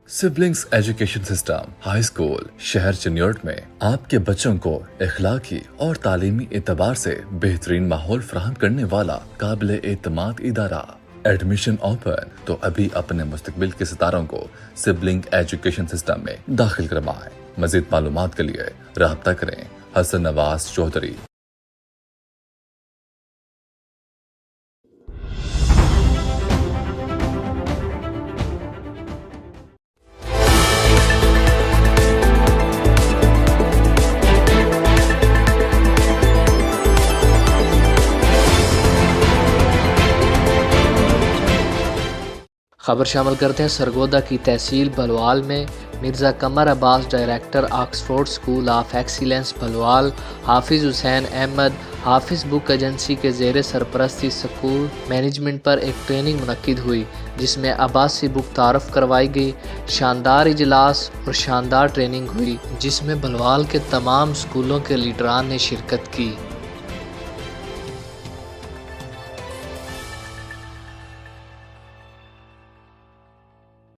Siblings education system high school شہر چنیوٹ میں آپ کے بچوں کو اخلاقی اور تعلیمی اعتبار سے بہترین ماحول فراہم کرنے والا قابل اعتماد ادارہ۔ ایڈمیشن اوپن، تو ابھی اپنے مستقبل کے ستاروں کو سبلنگ ایجوکیشن سسٹم میں داخل کروائیں۔ مزید معلومات کے لیے رابطہ کریں حسن نواز چودھری۔ خبر شامل کرتے ہیں سرگودا کی تحصیل بلوال میں Mirza Qamar Abbas director Oxford school of excellence Bhalwal, Hafiz Hussain Ahmad حافظ بک ایجنسی کے زیر سرپرستی اسکول مینجمنٹ پر ایک ٹریننگ منعقد ہوئی، جس میں عباسی بک تعارف کروائی گئی۔ شاندار اجلاس اور شاندار ٹریننگ ہوئی، جس میں بلوال کے تمام اسکولوں کے لیڈران نے شرکت کی۔